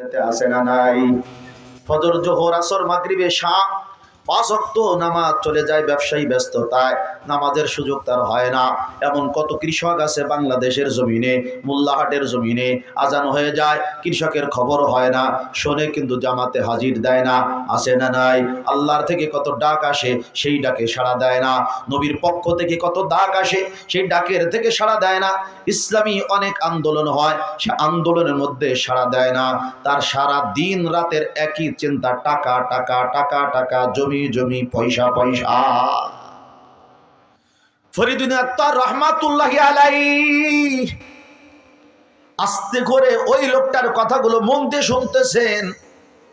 শরীয়তে আছে না নাই? ফজর, জোহর, আসর, মাগরিবে, ঈশা 5 ওয়াক্ত নামাজ চলে যায় ব্যবসায়ী ব্যস্ততায়, নামাজের সুযোগ তার হয় না। এমন কত কৃষক আছে বাংলাদেশের জমিনে, মোল্লাহাটের জমিনে আজান হয়ে যায়, কৃষকের খবর হয় না, শোনে কিন্তু জামাতে হাজির দেয় না। আছে না নাই? আল্লাহর থেকে কত ডাক আসে, সেই ডাকে সাড়া দেয় না। নবীর পক্ষ থেকে কত ডাক আসে, সেই ডাকের থেকে সাড়া দেয় না। ইসলামী অনেক আন্দোলন হয়, সে আন্দোলনের মধ্যে সাড়া দেয় না। তার সারা দিন রাতের একই চিন্তা, টাকা টাকা টাকা টাকা, জমি জমি, পয়সা পয়সা। ফরিদুদ্দীন আত্তার রহমাতুল্লাহি আলাইহি আস্তে করে ওই লোকটার কথাগুলো মন দিয়ে শুনতেছেন।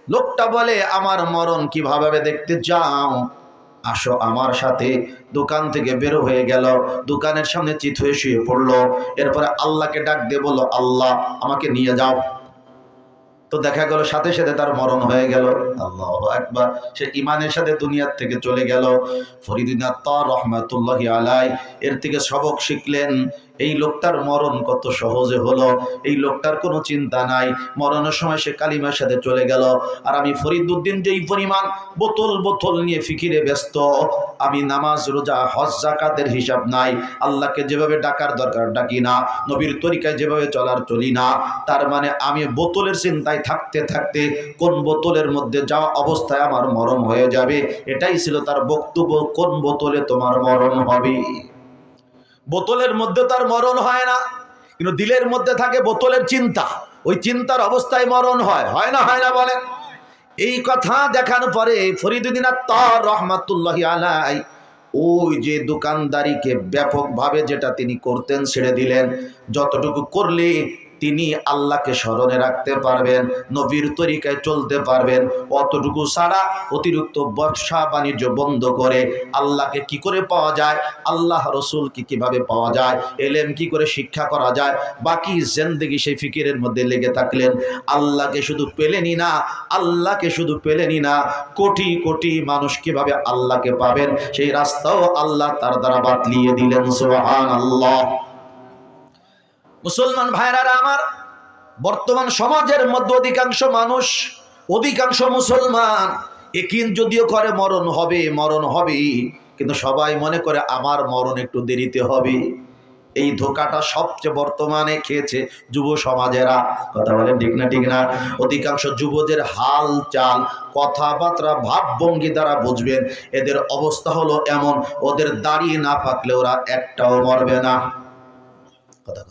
লোকটা বলে, আমার মরণ কিভাবে দেখতে চাও? আসো আমার সাথে। দোকান থেকে বের হয়ে গেল, দোকানের সামনে চিত হয়ে শুয়ে পড়লো। এরপরে আল্লাহকে ডাক দিয়ে বলল, আল্লাহ আমাকে নিয়ে যাও। তো দেখা গেল সাথে সাথে তার মরণ হয়ে গেল। আল্লাহু আকবার। সে ঈমানের সাথে দুনিয়ার থেকে চলে গেল। ফরিদুদ্দীন আত্তার রহমাতুল্লাহি আলাইহি এর থেকে সবক শিখলেন। এই লোকটার মরণ কত সহজে হলো, এই লোকটার কোনো চিন্তা নাই, মরণের সময় সে কালিমার সাথে চলে গেল। আর আমি ফরিদুদ্দীন যেই পরিমাণ বোতল বোতল নিয়ে ফিকিরে ব্যস্ত, আমি নামাজ, রোজা, হজ, যাকাতের হিসাব নাই, আল্লাহকে যেভাবে ডাকার দরকার ডাকি না, নবীর তরিকায় যেভাবে চলার চলি না। তার মানে আমি বোতলের চিন্তায় থাকতে থাকতে কোন বোতলের মধ্যে যাওয়া অবস্থায় আমার মরণ হয়ে যাবে, এটাই ছিল তার বক্তব্য। কোন বোতলে তোমার মরণ হবে? বোতলের মধ্যে তার মরণ হয় না, কিন্তু দিলের মধ্যে থাকে বোতলের চিন্তা। ওই চিন্তার অবস্থায় মরণ হয়, হয় না? হয় না বলেন? এই কথা দেখানোর পরে ফরিদুদ্দীন আত্তার রহমাতুল্লাহি আলাইহি ওই যে দোকানদারিকে ব্যাপকভাবে যেটা তিনি করতেন ছেড়ে দিলেন। যতটুকু করলে তিনি আল্লাহকে স্মরণে রাখতে পারবেন, নবীর তরিকায় চলতে পারবেন, অতটুকু ছাড়া অতিরিক্ত ব্যবসা বাণিজ্য বন্ধ করে আল্লাহকে কি করে পাওয়া যায়, আল্লাহ রসুলকে কিভাবে পাওয়া যায়, এলেম কি করে শিক্ষা করা যায়, বাকি জিন্দেগি সেই ফিকিরের মধ্যে লেগে থাকলেন। আল্লাহকে শুধু পেলেনই না, আল্লাহকে শুধু পেলেনই না, কোটি কোটি মানুষ কিভাবে আল্লাহকে পাবেন সেই রাস্তাও আল্লাহ তার দ্বারা বাতলিয়ে দিলেন। সুবহানাল্লাহ। মুসলমান ভাইরা আমার, বর্তমান সমাজের মধ্যে অধিকাংশ মুসলমান একিন যদিও করে মরণ হবে মরণ হবে, কিন্তু সবাই মনে করে আমার মরণ একটু দেরিতে হবে। এই ধোকাটা সবচেয়ে বর্তমানে খেয়েছে যুব সমাজেরা। কথা বলেন ঠিক না? ঠিক না? অধিকাংশ যুবদের হাল চাল, কথাবার্তা, ভাবভঙ্গি দ্বারা বুঝবেন এদের অবস্থা হলো এমন, ওদের দাড়ি না পাকলে ওরা একটাও মরবে না। কথা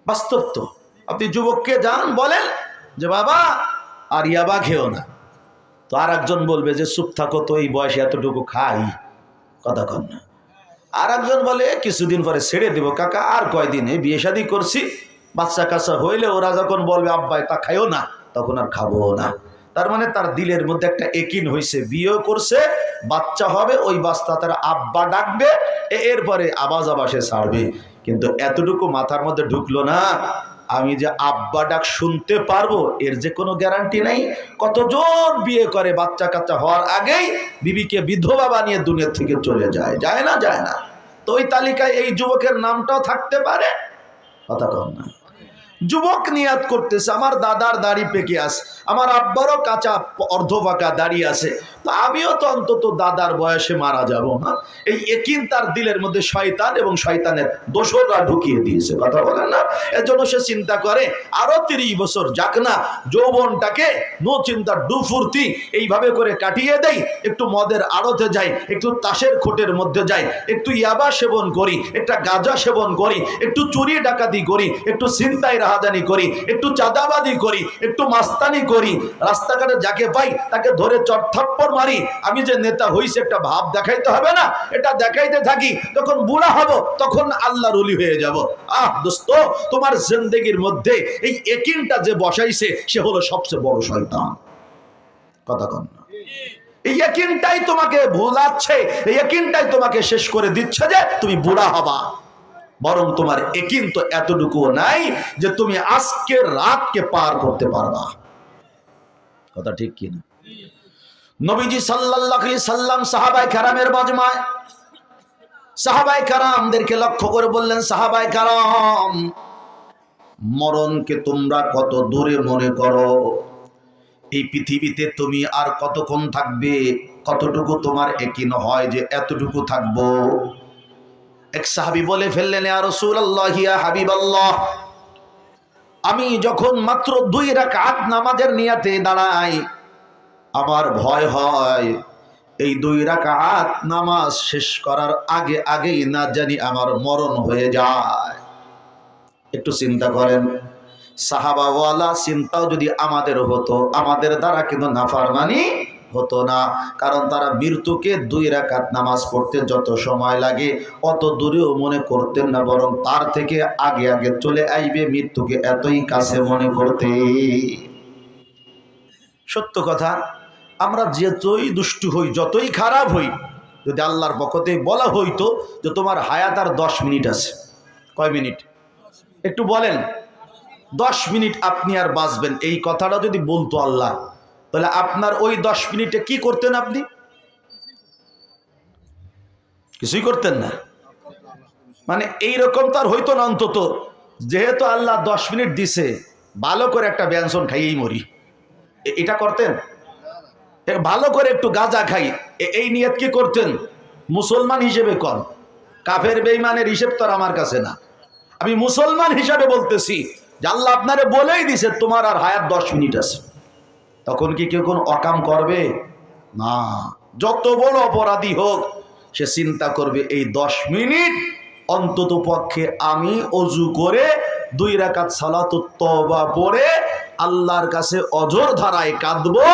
বাস্তব তো। আপনি যুবককে যান বলেন যে বাবা আর ইয়াবা খেও না, তো আর একজন বলবে যে চুপ থাকো তো, এই বয়সে এতটুকু খাই। কথা কন না? আর একজন বলে কিছুদিন পরে ছেড়ে দেবো কাকা, আর কয়দিন, এই বিয়ে শাদী করছি, বাচ্চা কাচ্চা হইলে ওরা যখন বলবে আব্বা তা খাইও না, তখন আর খাবো না। তার মানে তার দিলের মধ্যে একটা একিন হয়েছে, বিয়ে করছে, বাচ্চা হবে, ওই বাচ্চা তার আব্বা ডাকবে, এরপরে আবাজ সে ছাড়বে। কিন্তু এতটুকু মাথার মধ্যে ঢুকলো না, আমি যে আব্বা ডাক শুনতে পারবো এর যে কোনো গ্যারান্টি নাই। কতজন বিয়ে করে বাচ্চা কাচ্চা হওয়ার আগেই বিবিকে বিধবা বানিয়ে দুনিয়া থেকে চলে যায়, যায় না? যায় না? তো ওই তালিকায় এই যুবকের নামটাও থাকতে পারে। কথা কম না? যুবক নিয়াত করতেছে আমার দাদার দাড়ি পেকে আছে, আমার আব্বারও কাঁচা অর্ধ পাকা দাড়ি আছে, তো আমিও তো অন্তত দাদার বয়সে মারা যাব না। এই একিন তার দিলের মধ্যে শয়তান এবং শয়তানের দোসররা ঢুকিয়ে দিয়েছে। কথা বলেন না? এর জন্য সে চিন্তা করে আরো 30 বছর যাক না, যৌবনটাকে নো চিন্তা ডুফুর্তি এইভাবে করে কাটিয়ে দেই, একটু মদের আড়তে যাই, একটু তাসের খোটের মধ্যে যাই, একটু ইয়াবা সেবন করি, একটা গাঁজা সেবন করি, একটু চুরি ডাকাতি করি, একটু ছিনতাই রাহাজানি করি, একটু চাঁদাবাদি করি, একটু মাস্তানি করি, রাস্তাঘাটে যাকে পাই তাকে ধরে চটথাপ্পড় মারি। আমি যে নেতা হইছে একটা ভাব দেখাইতে হবে না? এটা দেখাইতে থাকি, যখন বুড়া হব তখন আল্লাহর ওলি হয়ে যাব। দোস্ত, তোমার জিন্দেগির মধ্যে এই একিনটা যে বসাইছে সে হলো সবচেয়ে বড় শয়তান। কথা কন না? এই একিনটাই তোমাকে ভুলাচ্ছে, এই একিনটাই তোমাকে শেষ করে দিচ্ছে যে তুমি বুড়া হবা। বরং তোমার একিন তো এতটুকু নাই যে তুমি আজকের রাতকে পার করতে পারবা। কথা ঠিক কিনা? নবীজি সাল্লাল্লাহু আলাইহি সাল্লাম সাহাবায়ে কেরামের মাজমায় সাহাবায়ে কেরামদেরকে লক্ষ্য করে বললেন, সাহাবায়ে কেরাম মরণকে তোমরা কত দূরে মনে করো। এই পৃথিবীতে তুমি আর কতক্ষণ থাকবে, কতটুকু তোমার একিন হয় যে এতটুকু থাকবো। এক সাহাবী বলে ফেললেন, ইয়া রাসূলুল্লাহ, ইয়া হাবিবাল্লাহ, আমি যখন মাত্র 2 রাকাত নামাজের নিয়াতে দাঁড়াই, আমার ভয় হয় এই 2 রাকাত নামাজ শেষ করার আগে আগেই না জানি আমার মরণ হয়ে যায়। একটু চিন্তা করেন, সাহাবাওয়ালা চিন্তাও যদি আমাদের হতো, আমাদের দ্বারা কিন্তু নাফরমানি হতো না। কারণ তারা মৃত্যুকে 2 রাকাত নামাজ পড়তে যত সময় লাগে অত দূরেও মনে করতেন না, বরং তার থেকে আগে আগে চলে আসবে, মৃত্যুকে এতই কাছে মনে করতে। সত্য কথা, আমরা যতই দুষ্টু হই, যতই খারাপ হই, যদি আল্লাহর পক্ষ থেকে বলা হইতো যে তোমার হায়াত আর 10 মিনিট আছে, কয় মিনিট একটু বলেন, 10 মিনিট আপনি আর বাঁচবেন, এই কথাটা যদি বলতো আল্লাহ, তাহলে আপনার ওই 10 মিনিটে কি করতেন? আপনি কিছুই করতেন না। মানে এইরকম তার হইতো না। অন্তত যেহেতু আল্লাহ 10 মিনিট দিছে, ভালো করে একটা ব্যঞ্জন খাইয়েই মরি, এটা করতেন? ভালো করে একটু গাঁজা খাই, এই নিয়ত কি করতেন? মুসলমান হিসেবে কর, কাফের বেঈমানের হিসেব তো আর আমার কাছে না। আমি মুসলমান হিসাবে বলতেছি যে আল্লাহ আপনারে বলেই দিছে তোমার আর হায়াত 10 মিনিট আছে। তখন কি কেউ কোন অকাম করবে? না। যত বড় অপরাধী হোক, সে চিন্তা করবে এই 10 মিনিট অন্তত পক্ষে আমি অজু করে 2 রাকাত সালাতুত তওবা পড়ে আল্লাহর কাছে অঝোর ধারায় কাঁদবো,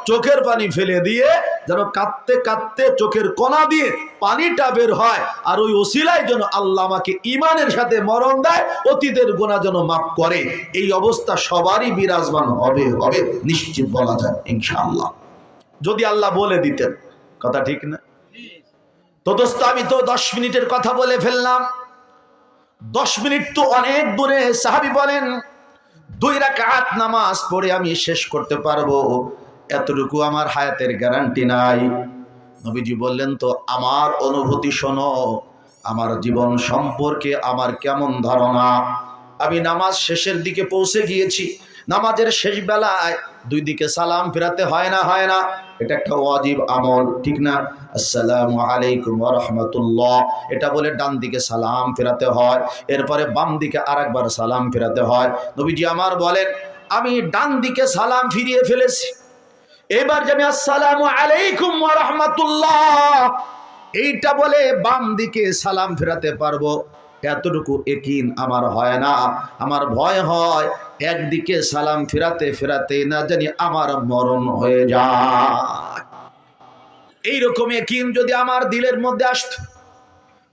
চোখের পানি ফেলে দিয়ে, যেন কাঁদতে কাঁদতে চোখের কণা দিয়ে পানিটা বের হয়, আর ওই ওসিলায় যেন আল্লাহ আমাকে ঈমানের সাথে মরণ দেয়, অতীতের গুনাহ যেন মাফ করে। এই অবস্থা সবারই বিরাজমান হবে, হবে নিশ্চিত বলা যায় ইনশাআল্লাহ, যদি আল্লাহ বলে দিতেন। কথা ঠিক না? তো দোস্ত, আমি তো 10 মিনিটের কথা বলে ফেললাম। 10 মিনিট তো অনেক দূরে। সাহাবী বলেন 2 রাকাত নামাজ পড়ে আমি শেষ করতে পারবো, এতটুকু আমার হায়াতের গ্যারান্টি নাই। নবীজি বললেন, তো আমার অনুভূতি শোনো, আমার জীবন সম্পর্কে আমার কেমন ধারণা। আমি নামাজ শেষের দিকে পৌঁছে গিয়েছি। নামাজের শেষ বেলায় 2 দিকে সালাম ফেরাতে হয় না? হয় না? এটা একটা ওয়াজিব আমল, ঠিক না? আসসালামু আলাইকুম ওয়া রাহমাতুল্লাহ, এটা বলে ডান দিকে সালাম ফেরাতে হয়, এরপরে বাম দিকে আরেকবার সালাম ফেরাতে হয়। নবীজি আমার বলেন, আমি ডান দিকে সালাম ফিরিয়ে ফেলেছি, এবার যে আমি আসসালামু আলাইকুম ওয়া রাহমাতুল্লাহ এইটা বলে বাম দিকে সালাম ফেরাতে পারবো, এতটুকু ইয়াকিন আমার হয় না। আমার ভয় হয় একদিকে সালাম ফেরাতে ফেরাতে না জানি আমার মরণ হয়ে যায়। এইরকম ইয়াকিন যদি আমার দিলের মধ্যে আসতো,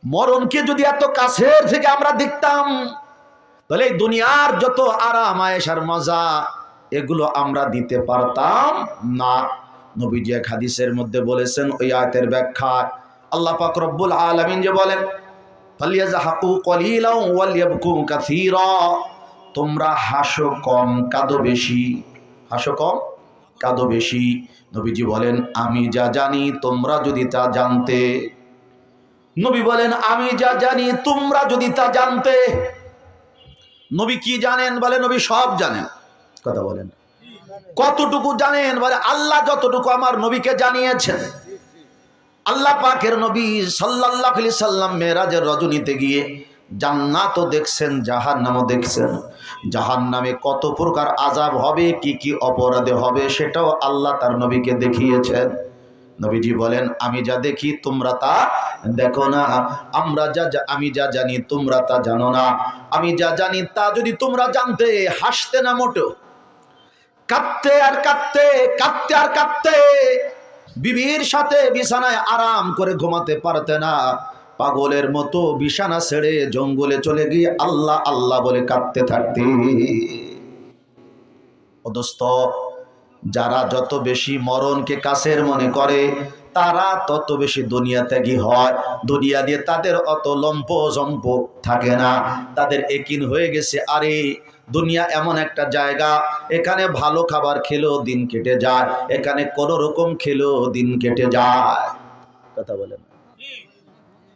মরণকে যদি এত কাছের থেকে আমরা দেখতাম, তাহলে এই দুনিয়ার যত আরাম আয়েশার মজা এগুলো আমরা দিতে পারতাম না। নবীজি এক হাদিসের মধ্যে বলেছেন, ওই আয়াতের ব্যাখ্যা, আল্লাহ পাক রব্বুল আলামিন যে বলেন, ফালিয়াযহাকু কলিলাও ওয়ালিয়াবকু কাসীরা, তোমরা হাসো কম কাঁদো বেশি। হাসো কম কাঁদো বেশি। নবীজি বলেন, আমি যা জানি তোমরা যদি তা জানতে। নবী বলেন, আমি যা জানি তোমরা যদি তা জানতে। নবী কি জানেন? বলে নবী সব জানেন। কথা বলেন, কতটুকু জানেন? বলে আল্লাহ যতটুকু আমার নবীকে জানিয়েছেন। আল্লাহ পাকের নবী সাল্লাল্লাহু আলাইহি সাল্লাম মেরাজের রজনীতে গিয়ে জান্নাতও দেখছেন, জাহান্নামও দেখছেন। জাহান্নামে কত প্রকার আযাব হবে, কি কি অপরাধে হবে, সেটাও আল্লাহ তার নবীকে দেখিয়েছেন। নবীজি বলেন, আমি যা দেখি তোমরা তা দেখো না, আমি যা জানি তোমরা তা জানো না। আমি যা জানি তা যদি তোমরা জানতে, হাসতে না মোটেও, কাঁদতে আর কাঁদতে, কাঁদতে আর কাঁদতে, বিবির সাথে বিছানায় আরাম করে ঘুমাতে পারতে না, পাগলের মতো বিছানা ছেড়ে জঙ্গলে চলে গিয়ে আল্লাহ আল্লাহ বলে কাঁদতে থাকতে। ও দোস্ত, যারা যত বেশি মরণকে কাছের মনে করে তারা তত বেশি দুনিয়া ত্যাগী হয়। দুনিয়া দিয়ে তাদের অত লম্প জম্প থাকে না। তাদের ইয়াকিন হয়ে গেছে, আরে দুনিয়া এমন একটা জায়গা, এখানে ভালো খাবার খেলেও দিন কেটে যায়, এখানে কোনো রকম খেলেও দিন কেটে যায়। কথা বলেন,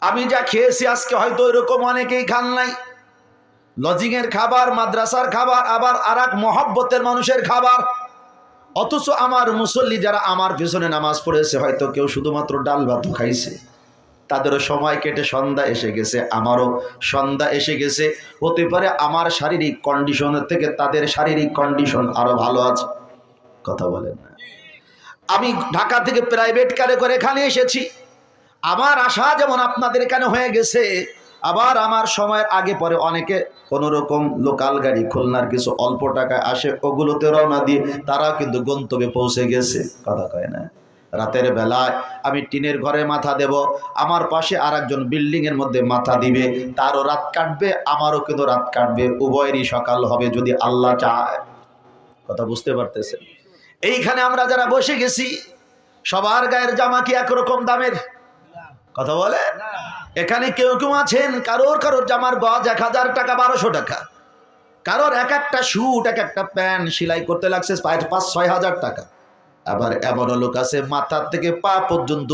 আমি যা খেয়েছি আজকে হয়তো এরকম অনেকেই খান নাই। লজিংয়ের খাবার, মাদ্রাসার খাবার, আবার আর এক মহব্বতের মানুষের খাবার। অথচ আমার মুসল্লি যারা আমার পিছনে নামাজ পড়েছে, হয়তো কেউ শুধুমাত্র ডাল ভাত খাইছে, তাদেরও সময় কেটে সন্ধ্যা এসে গেছে, আমারও সন্ধ্যা এসে গেছে। হতে পারে আমার শারীরিক কন্ডিশনের থেকে তাদের শারীরিক কন্ডিশন আরো ভালো আছে। কথা বলেন না? আমি ঢাকা থেকে প্রাইভেট কারে করে এখানে এসেছি। আমার আশা যেমন আপনাদের এখানে হয়ে গেছে, আবার আমার সময়ের আগে পরে অনেকে কোনো রকম লোকাল গাড়ি খুলনার কিছু অল্প টাকায় আসে, ওগুলোতে রওনা দিয়ে তারাও কিন্তু গন্তব্যে পৌঁছে গেছে। কথা কয় না? রাতের বেলায় আমি টিনের ঘরে মাথা দেব, আমার পাশে আর একজন বিল্ডিংয়ের মধ্যে মাথা দিবে, তারও রাত কাটবে, আমারও কিন্তু রাত কাটবে, উভয়েরই সকাল হবে যদি আল্লাহ চায়। কথা বুঝতে পারতেছে? এইখানে আমরা যারা বসে গেছি, সবার গায়ের জামা কি একরকম দামের? কথা বলে? এখানে কেউ কেউ আছেন কারোর জামার গজ 1000 টাকা, 1200 টাকা, কারোর এক একটা স্যুট, এক একটা প্যান্ট সেলাই করতে লাগছে 5-6 হাজার টাকা। আবার এমনও লোক আছে মাথার থেকে পা পর্যন্ত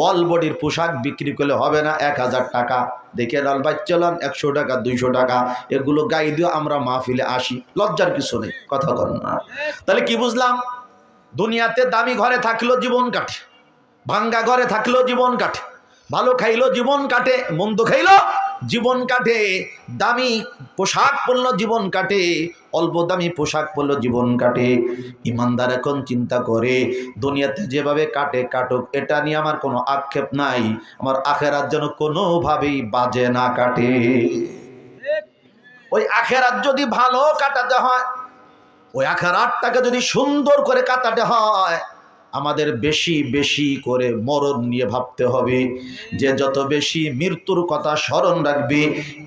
অল বডির পোশাক বিক্রি করলে হবে না 1000 টাকা। দেখে লাল ভাই চলান 100 টাকা, 200 টাকা, এগুলো গায়ে দিয়ে আমরা মাহফিলে আসি, লজ্জার কিছু নেই। কথা বল না? তাহলে কি বুঝলাম? দুনিয়াতে দামি ঘরে থাকলেও জীবন কাটে, ভাঙ্গা ঘরে থাকলেও জীবন কাটে, ভালো খাইলো জীবন কাটে, মন্দ খাইলো জীবন কাটে, দামি পোশাক পরলো জীবন কাটে, অল্প দামি পোশাক পরলো জীবন কাটে। ইমানদার এখন চিন্তা করে দুনিয়াতে যেভাবে কাটে কাটুক, এটা নিয়ে আমার কোনো আক্ষেপ নাই, আমার আখেরাত যেন কোনোভাবেই বাজে না কাটে। ওই আখেরাত যদি ভালো কাটাতে হয়, ওই আখেরাতটাকে যদি সুন্দর করে কাটাতে হয়, আমাদের বেশি বেশি করে মরণ নিয়ে ভাবতে হবে। যে যত বেশি মৃত্যুর কথা স্মরণ রাখবে,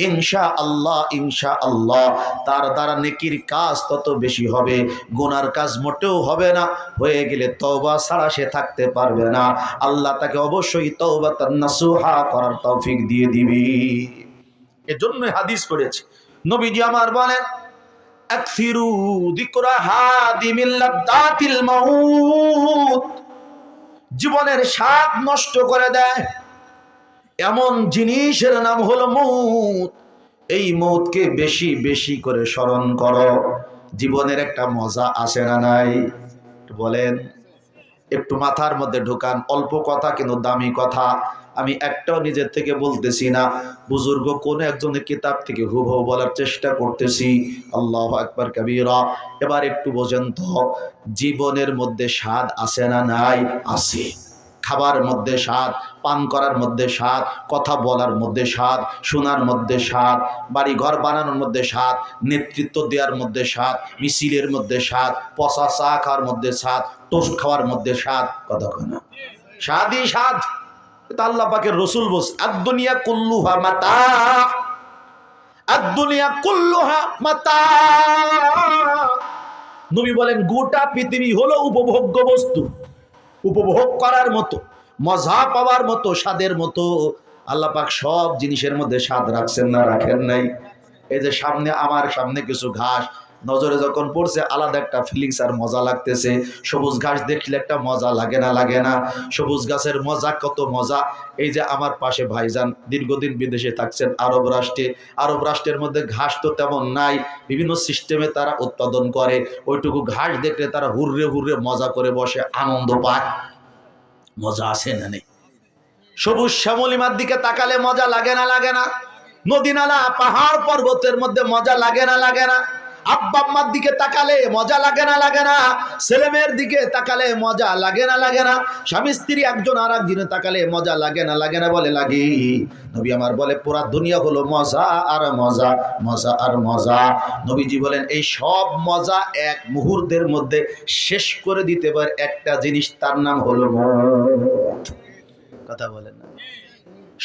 ইনশাআল্লাহ তার দ্বারা নেকির কাজ তত বেশি হবে, গুনার কাজ মোটেও হবে না। হয়ে গেলে তওবা ছাড়া সে থাকতে পারবে না। আল্লাহ তাকে অবশ্যই তওবাতান নাসুহা করার তৌফিক দিয়ে দিবে। এজন্য হাদিস পড়েছে, নবীজি আমার বলেন, আকসিরু যিকরা হাদিমিল লাদ্দাতিল মাউত, জীবনের স্বাদ নষ্ট করে দেয় এমন জিনিসের নাম হলো মউত। এই মউতকে বেশি বেশি করে স্মরণ করো। জীবনের একটা মজা আছে না নাই? বলেন, একটু মাথার মধ্যে ঢোকান। অল্প কথা কিন্তু দামি কথা। আমি একটাও নিজের থেকে বলতেছি না, বুজুর্গ কোন একজনের কিতাব থেকে হুবহু বলার চেষ্টা করতেছি। আল্লাহু আকবার কাবীরা। এবার একটু বোঝেন তো, জীবনের মধ্যে স্বাদ আছে না নাই? আছে। খাবার মধ্যে স্বাদ, পান করার মধ্যে স্বাদ, কথা বলার মধ্যে স্বাদ, শোনার মধ্যে স্বাদ, বাড়ি ঘর বানানোর মধ্যে স্বাদ, নেতৃত্ব দেওয়ার মধ্যে স্বাদ, মিছিলের মধ্যে স্বাদ, পচা চা খাওয়ার মধ্যে স্বাদ, টোস্ট খাওয়ার মধ্যে স্বাদ। কথা কয় না? স্বাদই স্বাদ। আল্লাহ পাকের রাসূল বলছে, আদ-দুনিয়া কুল্লুহা মাতা, আদ-দুনিয়া কুল্লুহা মাতা। নবী বলেন, গোটা পৃথিবী হলো উপভোগ্য বস্তু, উপভোগ করার মতো, মজা পাওয়ার মতো, স্বাদের মতো। আল্লাহ পাক সব জিনিসের মধ্যে স্বাদ রাখছেন না রাখেন নাই? এই যে সামনে, আমার সামনে কিছু ঘাস, নজরে যখন পড়ছে আলাদা একটা ফিলিংস আর মজা লাগতেছে। সবুজ ঘাস দেখলে একটা মজা লাগে না? লাগে না? সবুজ গাছের মজা কত মজা। এই যে আমার পাশে ভাইজান দীর্ঘদিন বিদেশে থাকছেন আরব রাষ্ট্রে, আরব রাষ্ট্রের মধ্যে ঘাস তো তেমন নাই, বিভিন্ন সিস্টেমে তারা উৎপাদন করে। ওইটুকু ঘাস দেখলে তারা হুররে হুররে মজা করে বসে, আনন্দ পায়। মজা আছে না নেই? সবুজ শ্যামলিমার দিকে তাকালে মজা লাগে না? লাগে না? নদী নালা পাহাড় পর্বতের মধ্যে মজা লাগে না? লাগে না? আব্বা আম্মার দিকে তাকালে মজা লাগে না? লাগে না? ছেলে মেয়ের দিকে তাকালে মজা লাগে না? লাগে না? স্বামী স্ত্রী একজন আর একজনে তাকালে মজা লাগে না? লাগে না? বলে লাগে। নবী আমার বলে, পুরা দুনিয়া হলো মজা আর মজা, মজা আর মজা। নবীজি বলেন, এই সব মজা এক মুহূর্তের মধ্যে শেষ করে দিতে পারে একটা জিনিস, তার নাম হলো মওত। কথা বলেন না?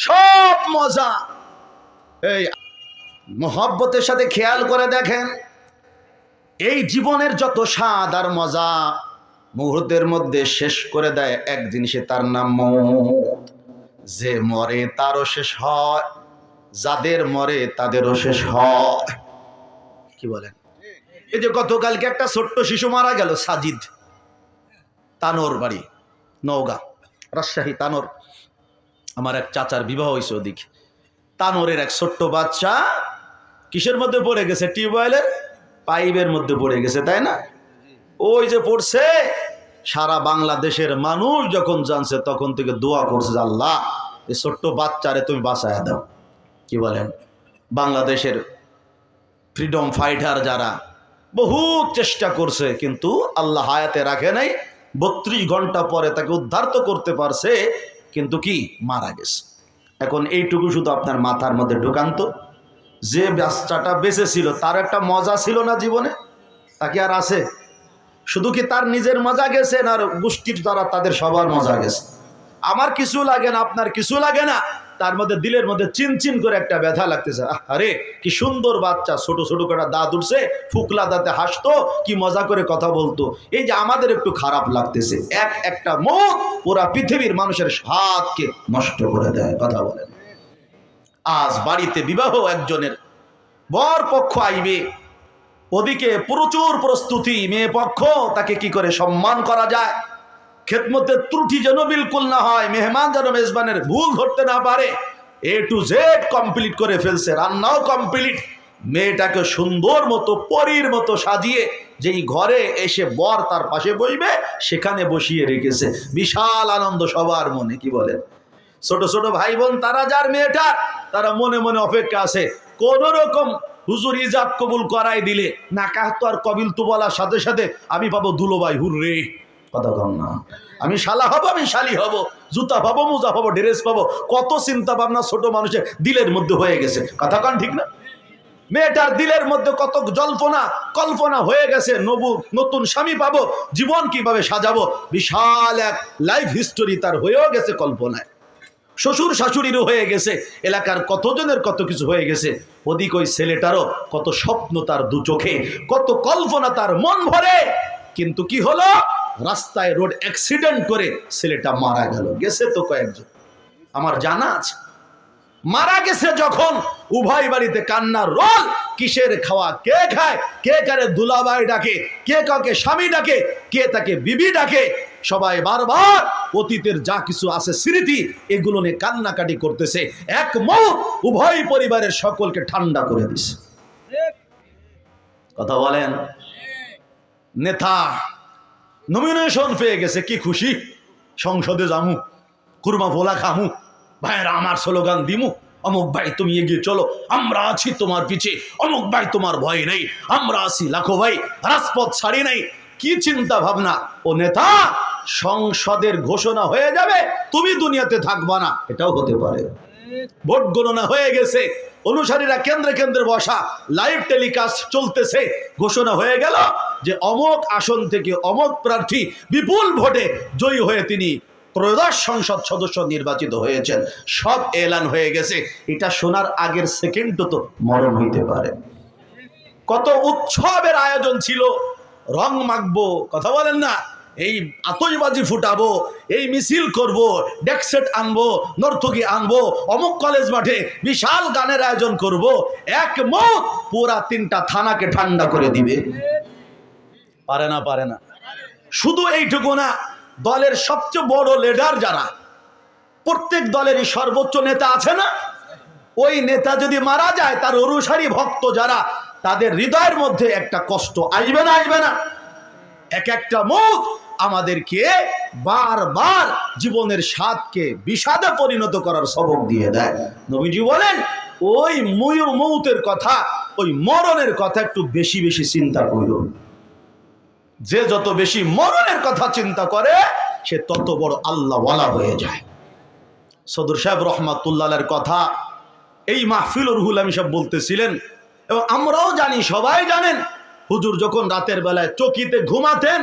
সব মজা এই মোহব্বতের সাথে খেয়াল করে দেখেন, এই জীবনের যত স্বাদ আর মজা মুহূর্তের মধ্যে শেষ করে দেয় এক জিনিসে, তার নাম মওত। যে মরে তারও শেষ হয়, যাদের মরে তাদেরও শেষ হয়। কি বলেন? এই যে গতকালকে একটা ছোট্ট শিশু মারা গেল, সাজিদ, তানোর বাড়ি নওগাঁ, রাজশাহী তানোর। আমার এক চাচার বিবাহ হয়েছে ওদিকে। তানোরের এক ছোট্ট বাচ্চা কিসের মধ্যে পড়ে গেছে? টিউবওয়েলের পাইপের মধ্যে পড়ে গেছে, তাই না? ওই যে পড়ছে, সারা বাংলাদেশের মানুষ যখন জানছে তখন থেকে দোয়া করছে, আল্লাহ এই ছোট্ট বাচ্চারে তুমি বাঁচায়া দাও। কি বলেন? বাংলাদেশের ফ্রিডম ফাইটার যারা বহুত চেষ্টা করছে, কিন্তু আল্লাহ হায়াতে রাখে নাই। 32 ঘন্টা পরে তাকে উদ্ধার তো করতে পারছে, কিন্তু কি মারা গেছে। এখন এইটুকু শুধু আপনার মাথার মধ্যে ঢুকান্ত, যে বাচ্চাটা বেঁচে ছিল তার একটা মজা ছিল না জীবনে? তাকে আর আছে? শুধু কি তার নিজের মজা গেছে, না গোষ্ঠীর দ্বারা তাদের সবার মজা গেছে? আমার কিছু লাগে না, আপনার কিছু লাগে না, তার মধ্যে দিলের মধ্যে চিনচিন করে একটা ব্যথা লাগতেছে। আরে কি সুন্দর বাচ্চা, ছোট ছোট করে দাঁত উঠছে, ফুকলা দাঁতে হাসতো, কি মজা করে কথা বলতো। এই যে আমাদের একটু খারাপ লাগতেছে, একটা মত পুরা পৃথিবীর মানুষের স্বাদকে নষ্ট করে দেয়। কথা বলেন। আজ বাড়িতে বিবাহ একজনের, বর পক্ষ আইবে, ওদিকে প্রচুর প্রস্তুতি, মেয়ে পক্ষ, তাকে কি করে সম্মান করা যায়, খেদমতের ত্রুটি যেন বিলকুল না হয়, মেহমান যেন মেজবানের ভুল ধরতে না পারে, A to Z কমপ্লিট করে ফেলছে, রান্নাও কমপ্লিট। মেয়েটাকে সুন্দর মতো পরীর মতো সাজিয়ে যেই ঘরে এসে বর তার পাশে বসবে সেখানে বসিয়ে রেখেছে। বিশাল আনন্দ সবার মনে। কি বলেন? ছোট ছোট ভাই বোন তারা যার মেয়েটা, তারা মনে মনে অপেক্ষা আছে, কোন রকম হুজুর ইজাব কবুল করাই দিলে নাকাহ তো আর কবিল তো বলার সাথে সাথে আমি পাবো দুলোবাই, হুররে। কথা কম না, আমি শালা হব, আমি শালি হব, জুতা পাবো, মোজা পাবো, ড্রেস পাবো, কত চিন্তা ভাবনা ছোট মানুষের দিলের মধ্যে হয়ে গেছে। কথা কন ঠিক না? মেয়েটার দিলের মধ্যে কত জল্পনা কল্পনা হয়ে গেছে, নতুন স্বামী পাবো, জীবন কিভাবে সাজাবো, বিশাল এক লাইফ হিস্টোরি তার হয়েও গেছে কল্পনায়। শ্বশুর শাশুড়িরও হয়ে গেছে, এলাকার কতজনের কত কিছু হয়ে গেছে। ওদিক ওই ছেলেটারও কত স্বপ্ন তার দু চোখে, কত কল্পনা তার মন ভরে। কিন্তু কি হলো? রাস্তায় রোড অ্যাক্সিডেন্ট করে ছেলেটা মারা গেল। গেছে তো কয়েকজন, আমার জানা আছে। মারা গেছে যখন উভয় বাড়িতে কান্নার রোল। কিসের খাওয়া কে খায়, কে কারে দুলাভাই ডাকে, কে কাকে স্বামী ডাকে, কে তাকে বিবি ডাকে। সবাই বারবার অতীতের যা কিছু আছে স্মৃতি, এগুলো নিয়ে কান্নাকাটি করতেছে। এক মত উভয় পরিবারের সকলকে ঠান্ডা করে দিছে। কথা বলেন। নেতা নমিনেশন পেয়ে গেছে, কি খুশি, সংসদে যামু, কুরমা ভোলা খামু, ভাইরা আমার স্লোগান দিমু, অমুক ভাই তুমি এগিয়ে চলো, আমরা আছি তোমার পিছে, অমুক ভাই তোমার ভয় নেই, আমরা আছি লাখো ভাই, রাজপথ ছাড়ি নাই। কি চিন্তা ভাবনা! ও নেতা, সংসদের ঘোষণা হয়ে যাবে, তুমি দুনিয়াতে থাকবা না, এটাও হতে পারে। ভোট গণনা হয়ে গেছে, অনুসারীরা কেন্দ্রে কেন্দ্রে বসা, লাইভ টেলিকাস্ট চলতেছে, ঘোষণা হয়ে গেল যে অমুক আসন থেকে অমুক প্রার্থী বিপুল ভোটে জয়ী হয়ে তিনি ত্রয়োদশ সংসদ সদস্য নির্বাচিত হয়েছেন। সব এলান হয়ে গেছে। এটা শোনার আগের সেকেন্ডও তো মরণ হইতে পারে। কত উৎসবের আয়োজন ছিল, রং মাখবো, কথা বলেন না, এই আতশবাজি ফুটাবো, এই মিছিল করব, ডেকসেট আনবো, নর্তকী আনবো, অমুক কলেজ মাঠে বিশাল গানের আয়োজন করব। এক মত পুরা 3টা থানাকে ঠান্ডা করে দিবে। পারে না, পারে না। শুধু এইটুকু না, দলের সবচেয়ে বড় লিডার যারা, প্রত্যেক দলেরই সর্বোচ্চ নেতা আছে না, ওই নেতা যদি মারা যায়, তার অনুসারী ভক্ত যারা, তাদের হৃদয়ের মধ্যে একটা কষ্ট আসবে না? আসবে না? এক একটা মত আমাদেরকে বারবার জীবনের স্বাদকে বিষাদে পরিণত করার সবক দিয়ে দেয়। নবীজি বলেন, ওই মৌতের কথা, ওই মরণের কথা একটু বেশি বেশি চিন্তা করুন। যে যত বেশি মরণের কথা চিন্তা করে, সে তত বড় আল্লাহওয়ালা হয়ে যায়। সদর সাহেব রহমাতুল্লাহের কথা এই মাহফিল রুহুল আমিন সাহেব বলতেছিলেন, এবং আমরাও জানি, সবাই জানেন, হুজুর যখন রাতের বেলায় চকিতে ঘুমাতেন,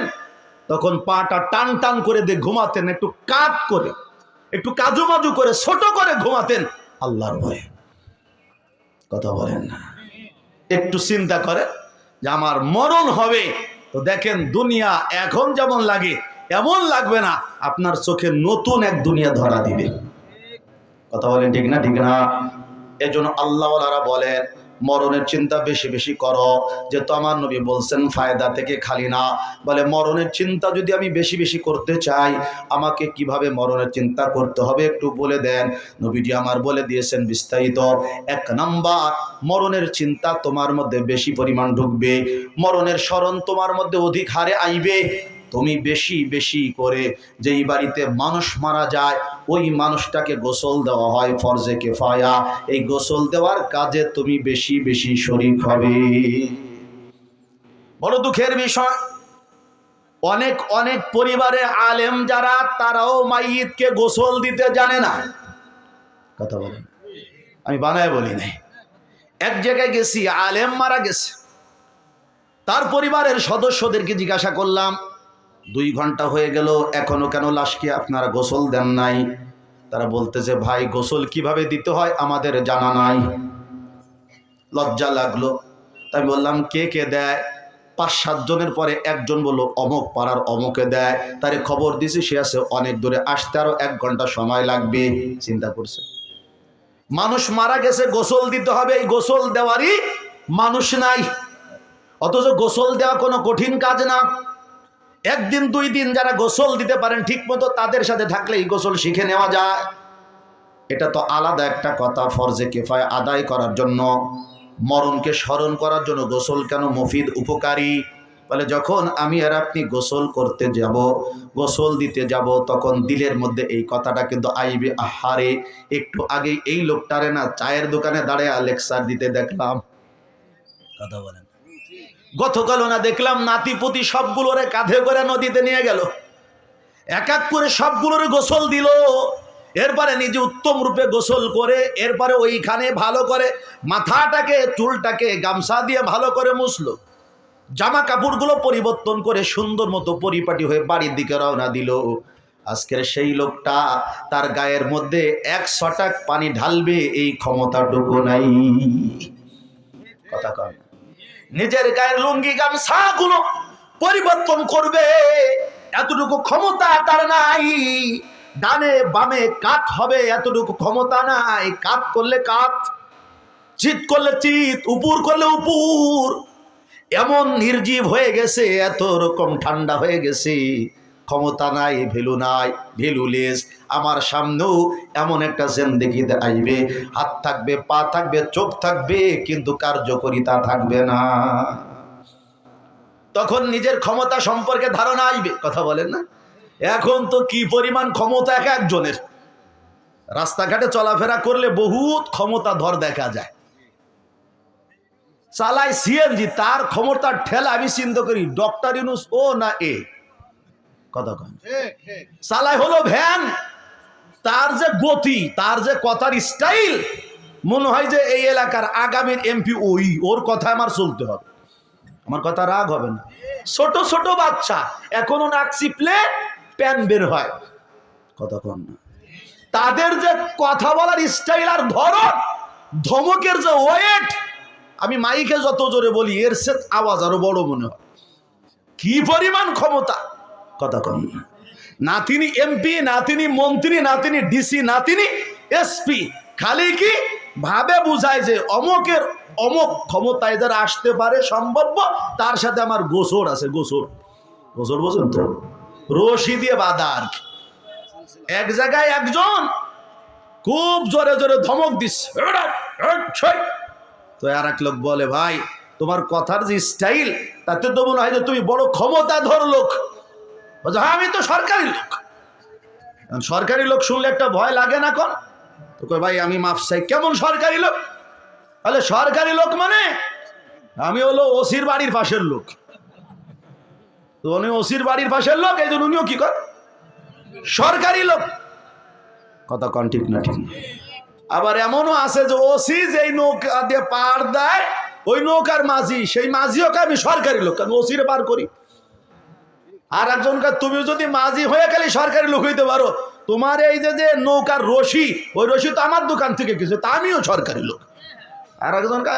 তখন পাটা টান টান করে দিয়ে ঘুমাতেন, একটু কাত করে, একটু কাজু মাজু করে, ছোট করে ঘুমাতেন আল্লাহর ভয়ে। কথা বলেন না? একটু চিন্তা করে যে আমার মরণ হবে, তো দেখেন দুনিয়া এখন যেমন লাগে এমন লাগবে না, আপনার চোখে নতুন এক দুনিয়া ধরা দিবে। কথা বলেন ঠিক না? ঠিক না? এজন্য আল্লাহওয়ালারা বলেন, মরণের চিন্তা বেশি বেশি করো। যেহেতু আমার নবী বলছেন ফায়দা থেকে খালি না, বলে মরণের চিন্তা যদি আমি বেশি বেশি করতে চাই আমাকে কিভাবে মরণের চিন্তা করতে হবে একটু বলে দেন। নবীজি আমার বলে দিয়েছেন বিস্তারিত। 1 নাম্বার, মরণের চিন্তা তোমার মধ্যে বেশি পরিমাণ ঢুকবে, মরণের স্মরণ তোমার মধ্যে অধিক হারে আইবে। তুমি বেশি বেশি করে যেই বাড়িতে মানুষ মারা যায় ওই মানুষটাকে গোসল দেওয়া হয় ফরজে কিফায়া, এই গোসল দেওয়ার কাজে তুমি বেশি বেশি শরীক হবে। বড় দুঃখের বিষয়, অনেক অনেক পরিবারে আলেম যারা তারাও মাইয়িতকে গোসল দিতে জানে না। কথা বলেন, আমি বানায় বলি নাই। এক জায়গায় গেছি, আলেম মারা গেছে, তার পরিবারের সদস্যদেরকে জিজ্ঞাসা করলাম 2 ঘন্টা হয়ে গেল এখনো কেন লাশকে আপনারা গোসল দেন নাই? তারা বলতেছে ভাই গোসল কিভাবে দিতে হয় আমাদের জানা নাই। লজ্জা লাগলো, তাই বললাম কে কে দেয়? 5-7 জনের পরে একজন বলল অমুক পাড়ার অমুকে দেয়, তারে খবর দিছি, সে আছে অনেক দূরে, আসতে আরো 1 ঘন্টা সময় লাগবে। চিন্তা করছে মানুষ মারা গেছে, গোসল দিতে হবে, এই গোসল দেওয়ারই মানুষ নাই। অথচ গোসল দেওয়া কোনো কঠিন কাজ না। 1 দিন 2 দিন যারা গোসল দিতে পারেন ঠিক মতো তাদের সাথে থাকলে এই গোসল শিখে নেওয়া যায়। এটা তো আলাদা একটা কথা, ফরজে কিফায়া আদায় করার জন্য, মরণকে স্মরণ করার জন্য গোসল কেন মুফিদ উপকারী। বলে যখন আমি আর আপনি গোসল করতে যাব, গোসল দিতে যাব, তখন দিলের মধ্যে এই কথাটা কিন্তু আইবে, আহারে একটু আগে এই লোকটারে না চায়ের দোকানে দাঁড়িয়ে লেকচার দিতে দেখলাম। কথা বলেন, গতকালও না দেখলাম নাতিপুতি সবগুলোরে কাঁধে করে নদীতে নিয়ে গেল, এক এক করে সবগুলোরে গোসল দিল, এরপরে নিজে উত্তম রূপে গোসল করে এরপরে ওইখানে ভালো করে মাথাটাকে চুলটাকে গামছা দিয়ে ভালো করে মুছলো, জামা কাপড়গুলো পরিবর্তন করে সুন্দর মতো পরিপাটি হয়ে বাড়ির দিকে রওনা দিল। আজকের সেই লোকটা তার গায়ের মধ্যে 1 ছটাক পানি ঢালবে এই ক্ষমতাটুকু নাই। কথা কয়, নিজের গায়ের লুঙ্গি গামছাগুলো পরিবর্তন করবে এতটুকু ক্ষমতা তার নাই। ডানে বামে কাত হবে এতটুকু ক্ষমতা নাই। কাত করলে কাত, চিত করলে চিত, উপর করলে উপর। এমন নির্জীব হয়ে গেছে, এত রকম ঠান্ডা হয়ে গেছে, ক্ষমতা নাই, ভ্যালু নাই, ভ্যালুলেস। আমার সামনেও এমন একটা জিন্দেগিতে আসবে, হাত থাকবে, পা থাকবে, চোখ থাকবে, কিন্তু কার্যকরিতা থাকবে না। তখন নিজের ক্ষমতা সম্পর্কে ধারণা আসবে। কথা বলেন না, এখন তো কি পরিমাণ ক্ষমতা এক একজনের। রাস্তাঘাটে চলাফেরা করলে বহুত ক্ষমতা ধর দেখা যায়। চালায় সিএনজি, তার ক্ষমতার ঠেলা আমি চিন্তা করি ডক্টর ইউনূস ও না এ। কথা কন, চালায় হলো ভ্যান, তার যে গতি, তার যে কথার স্টাইল, মনে হয় যে এই এলাকার আগামীর এমপি ওই, ওর কথা আমার চলতে হবে, আমার কথা রাগ হবে না। ছোট ছোট বাচ্চা এখনো নাক চিপলে প্যান বের হয়। কথা কন না, তাদের যে কথা বলার স্টাইল আর ধরন, ধমকের যে ওয়েট, আমি মাইকে যত জোরে বলি এর সে আওয়াজ আরো বড় মনে হয়। কি পরিমাণ ক্ষমতা! কথা কন না, না তিনি এমপি, না তিনি মন্ত্রী, না তিনি ডিসি, না তিনি এসপি, খালি কি ভাবে বুঝায় যে অমকের অমক ক্ষমতায় যারা আসতে পারে সম্ভব, তার সাথে আমার গোসর আছে। গোসর, গোসর বোঝেন তো, রশি দিয়ে বাঁধা আর কি। এক জায়গায় একজন খুব জোরে জোরে ধমক দিচ্ছে, তো আর এক লোক বলে ভাই তোমার কথার যে স্টাইল, তাতে তো মনে হয় যে তুমি বড় ক্ষমতাধর লোক। হ্যাঁ আমি তো সরকারি লোক। সরকারি লোক শুনলে একটা ভয় লাগে না? কোন তো কই ভাই আমি মাফ চাই, কেমন সরকারি লোক? তাহলে সরকারি লোক মানে আমি হলো ওসির বাড়ির পাশের লোক। তো উনি ওসির বাড়ির পাশের লোক, এই জন্য উনিও কি কর সরকারি লোক। কথা কন ঠিক না? ঠিক। আবার এমনও আছে যে ওসি যেই নৌকা দিয়ে পার দেয় ওই নৌকার মাঝি, সেই মাঝিও আমি সরকারি লোক, আমি ওসিরে পার করি। আর একজনকে তুমি যদি মাঝি হয়ে খালি সরকারি লোক হইতে পারো, তোমার এই যে নৌকার রশি, ওই রশি তো আমার দোকান থেকে কিছু, তা আমিও সরকারি লোক। আর একজনকে